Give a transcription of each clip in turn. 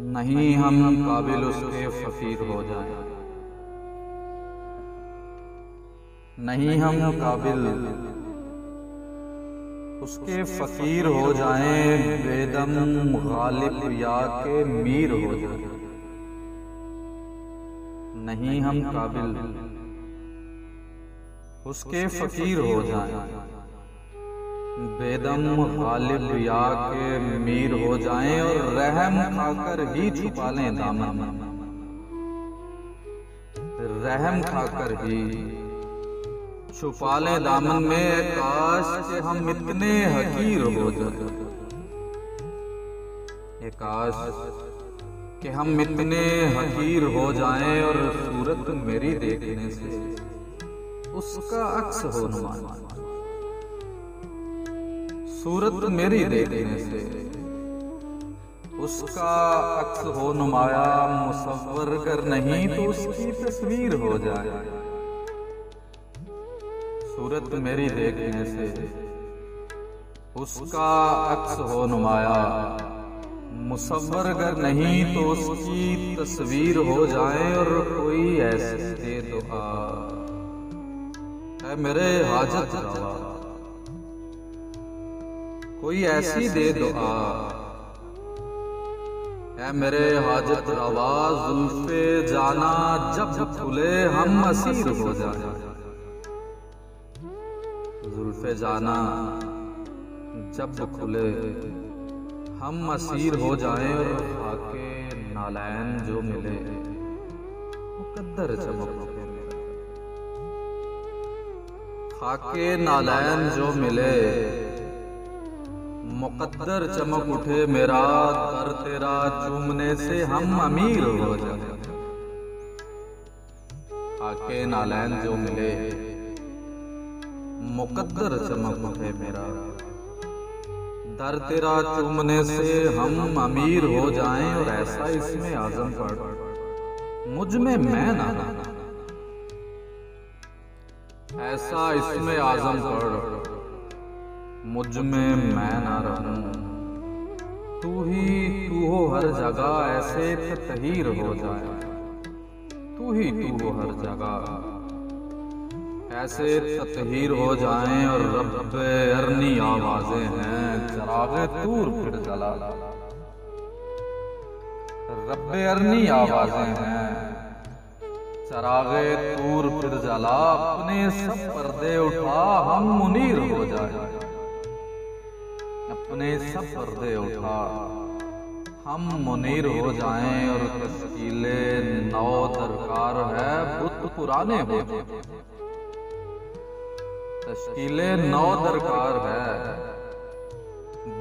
नहीं हम काबिल उसके फकीर हो जाएं, नहीं हम काबिल उसके फकीर हो जाएं, बेदम गालिब या के मीर हो जाएं। नहीं हम काबिल उसके फकीर हो जाएं, बेदम गालिब या के मीर हो जाएं और रहम खाकर ही छुपा लें दामन, रहम खाकर ही छुपा लें दामन में। काश के हम इतने हकीर हो जाएं, काश कि हम इतने हकीर हो जाएं और सूरत मेरी देखने से उसका अक्स हो नुमाया, सूरत मेरी देखने से उसका अक्स हो नुमाया। मुसव्वर कर नहीं तो उसकी तस्वीर हो जाए, सूरत मेरी देखने से उसका अक्स हो नुमाया। मुसव्वर कर नहीं तो उसकी तस्वीर हो जाए और कोई ऐसे दे दुआ है मेरे हाजत रवा, कोई ऐसी दे दुआ है मेरे हाजत रवा। जुल्फे जाना जब खुले हम असीर हो जाए, जुल्फे जाना जब खुले हम असीर हो जाएं और खाके नालैन जो मिले मुकद्दर चमक उठे मेरा, खाके नालैन जो मिले मुकद्दर चमक उठे मेरा। दर तेरा चूमने से हम अमीर हो जाए, खाके नालैन जो मिले मुकद्दर चमक उठे मेरा। दर तेरा चूमने से हम अमीर हो जाएं और ऐसा इसमें आज़म पढ़ मुझ में मैं ना, ऐसा इसमें आज़म पढ़ मुझ में मैं ना रहूं। तू हो हर जगह ऐसे तहीर हो जाए, तू हो हर जगह ऐसे तहीर हो जाएं और रब्बे अरनी आवाजें हैं चरागे तूर फिर जला, रब्बे अरनी आवाजें हैं चरागे तूर फिर जला। अपने सब पर्दे उठा हम मुनीर हो जाए, अपने सब पर्दे उठा हम मुनीर हो जाएं और तश्कीले नौ दरकार है बुत पुराने हो जाएं, तश्कीले नौ दरकार है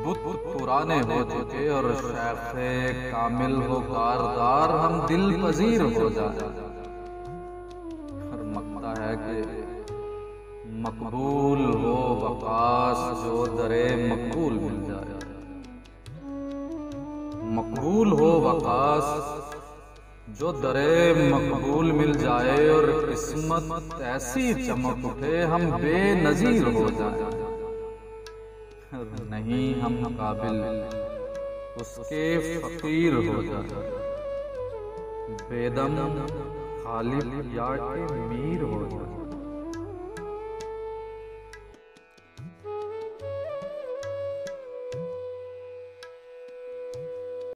बुत पुराने हो चुके और शेखे कामिल हो कारदार हम दिल पजीर हो जाए। और मकता है कि मकबूल हो वकास जो दरे मकबूल मिल जाए, मकबूल हो वकास जो दरे मकबूल मिल जाए और किस्मत ऐसी चमक उठे हम बेनजीर हो जाए। नहीं हम काबिल उसके फकीर हो जाए, बेदम खालिब या के मीर हो जाए।